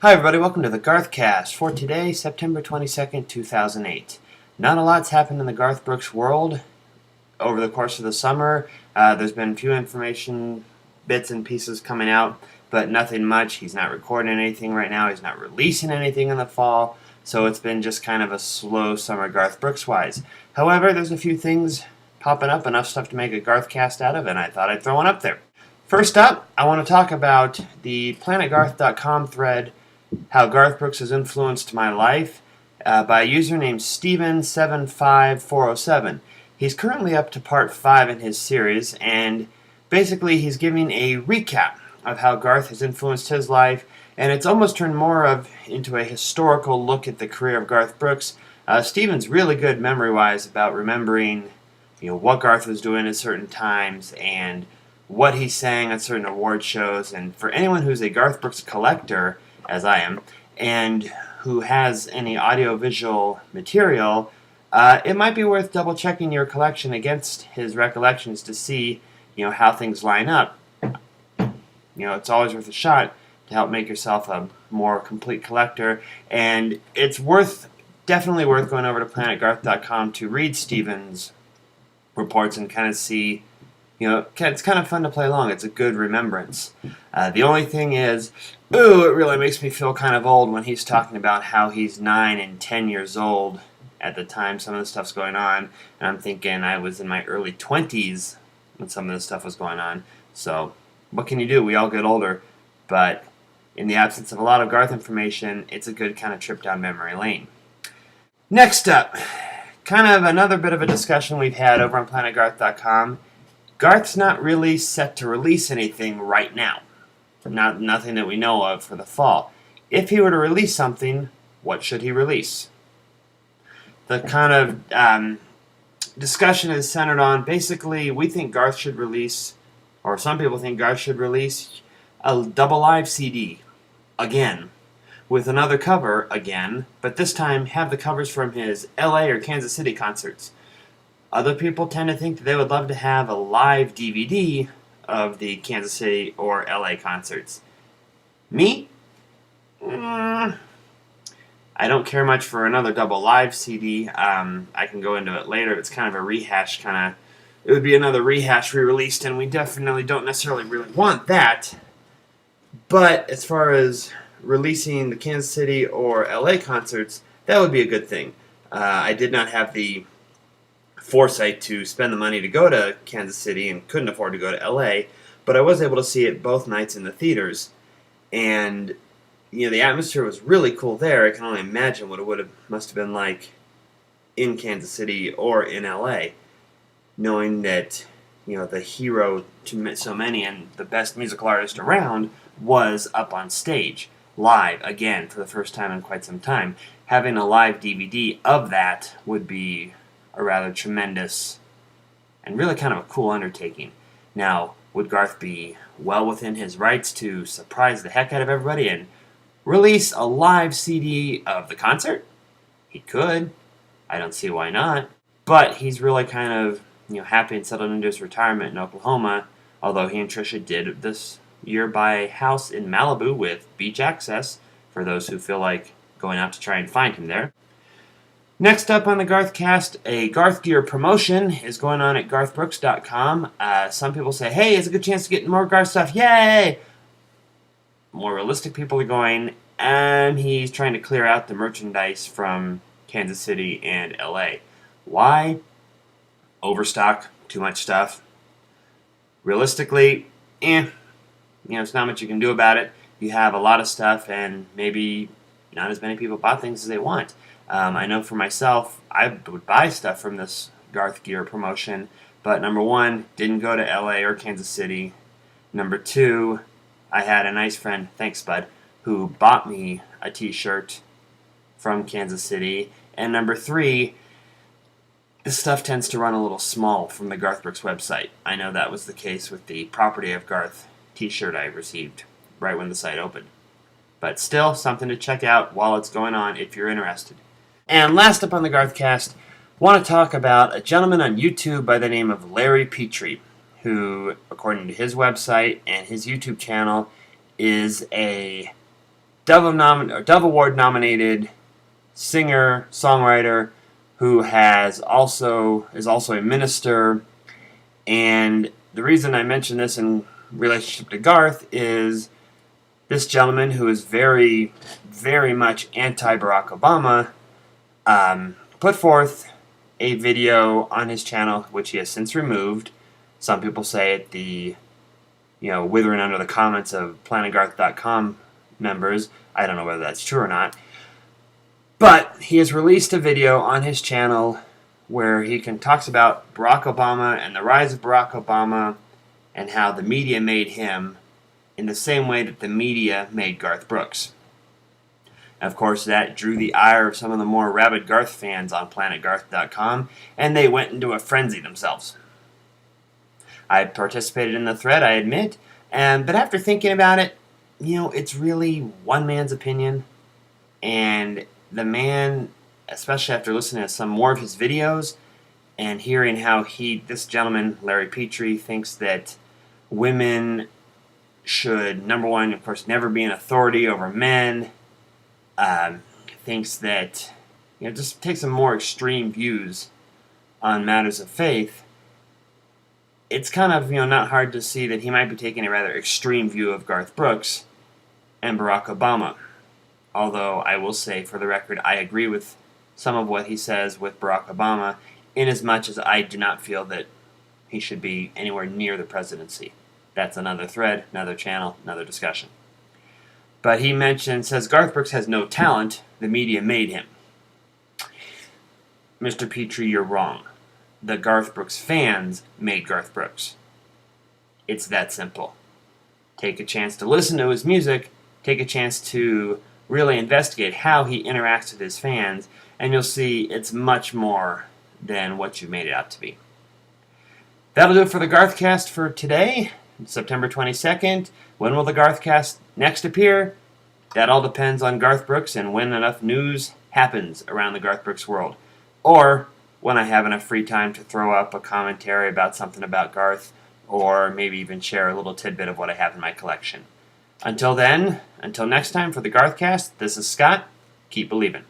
Hi everybody, welcome to the GarthCast for today, September 22nd, 2008. Not a lot's happened in the Garth Brooks world over the course of the summer. There's been a few information bits and pieces coming out, but nothing much. He's not recording anything right now. He's not releasing anything in the fall, so it's been just kind of a slow summer Garth Brooks-wise. However, there's a few things popping up, enough stuff to make a GarthCast out of, and I thought I'd throw one up there. First up, I want to talk about the PlanetGarth.com thread, how Garth Brooks has influenced my life, by a user named Steven75407. He's currently up to part 5 in his series, and basically he's giving a recap of how Garth has influenced his life, and it's almost turned more into a historical look at the career of Garth Brooks. Steven's really good memory-wise about remembering what Garth was doing at certain times and what he sang at certain award shows, and for anyone who's a Garth Brooks collector, as I am, and who has any audio-visual material, it might be worth double-checking your collection against his recollections to see, how things line up. It's always worth a shot to help make yourself a more complete collector, and it's definitely worth going over to PlanetGarth.com to read Steven's reports and kind of see. It's kind of fun to play along. It's a good remembrance. The only thing is, it really makes me feel kind of old when he's talking about how he's 9 and 10 years old at the time some of the stuff's going on. And I'm thinking I was in my early 20s when some of this stuff was going on. So, what can you do? We all get older. But in the absence of a lot of Garth information, it's a good kind of trip down memory lane. Next up, kind of another bit of a discussion we've had over on PlanetGarth.com. Garth's not really set to release anything right now. Nothing that we know of for the fall. If he were to release something, what should he release? The kind of discussion is centered on, basically, we think Garth should release, or some people think Garth should release, a double live CD, again, with another cover, again, but this time have the covers from his LA or Kansas City concerts. Other people tend to think that they would love to have a live DVD of the Kansas City or LA concerts. Me? I don't care much for another double live CD. I can go into it later. It's kind of a rehash it would be another rehash re-released, and we definitely don't necessarily really want that. But as far as releasing the Kansas City or LA concerts, that would be a good thing. I did not have the foresight to spend the money to go to Kansas City and couldn't afford to go to LA, but I was able to see it both nights in the theaters, and the atmosphere was really cool there. I can only imagine what it must have been like in Kansas City or in LA, knowing that the hero to so many and the best musical artist around was up on stage live again for the first time in quite some time. Having a live DVD of that would be a rather tremendous and really kind of a cool undertaking. Now, would Garth be well within his rights to surprise the heck out of everybody and release a live CD of the concert? He could. I don't see why not. But he's really kind of happy and settled into his retirement in Oklahoma, although he and Trisha did this year buy a house in Malibu with beach access for those who feel like going out to try and find him there. Next up on the GarthCast, a Garth gear promotion is going on at GarthBrooks.com. Some people say, hey, it's a good chance to get more Garth stuff, yay! More realistic people are going, he's trying to clear out the merchandise from Kansas City and LA. Why? Overstock, too much stuff. Realistically, it's not much you can do about it. You have a lot of stuff, and maybe not as many people bought things as they want. I know for myself, I would buy stuff from this Garth gear promotion, but number one, didn't go to LA or Kansas City. Number two, I had a nice friend, thanks bud, who bought me a t-shirt from Kansas City. And number three, this stuff tends to run a little small from the Garth Brooks website. I know that was the case with the Property of Garth t-shirt I received right when the site opened. But still, something to check out while it's going on if you're interested. And last up on the GarthCast, want to talk about a gentleman on YouTube by the name of Larry Petri, who, according to his website and his YouTube channel, is a Dove Award nominated singer, songwriter, who is also a minister. And the reason I mention this in relationship to Garth is this gentleman, who is very, very much anti-Barack Obama, put forth a video on his channel, which he has since removed. Some people say it withering under the comments of PlanetGarth.com members. I don't know whether that's true or not. But he has released a video on his channel where he talks about Barack Obama and the rise of Barack Obama and how the media made him in the same way that the media made Garth Brooks. And of course, that drew the ire of some of the more rabid Garth fans on PlanetGarth.com, and they went into a frenzy themselves. I participated in the thread, I admit, but after thinking about it, it's really one man's opinion, and the man, especially after listening to some more of his videos and hearing how this gentleman, Larry Petri, thinks that women should, number one, of course, never be an authority over men, thinks that, just takes some more extreme views on matters of faith. It's kind of, not hard to see that he might be taking a rather extreme view of Garth Brooks and Barack Obama. Although, I will say, for the record, I agree with some of what he says with Barack Obama, in as much as I do not feel that he should be anywhere near the presidency. That's another thread, another channel, another discussion. But he says Garth Brooks has no talent, the media made him. Mr. Petri, you're wrong. The Garth Brooks fans made Garth Brooks. It's that simple. Take a chance to listen to his music, take a chance to really investigate how he interacts with his fans, and you'll see it's much more than what you've made it out to be. That'll do it for the GarthCast for today, September 22nd. When will the GarthCast next appear? That all depends on Garth Brooks and when enough news happens around the Garth Brooks world. Or when I have enough free time to throw up a commentary about something about Garth, or maybe even share a little tidbit of what I have in my collection. Until next time for the GarthCast, this is Scott. Keep believing.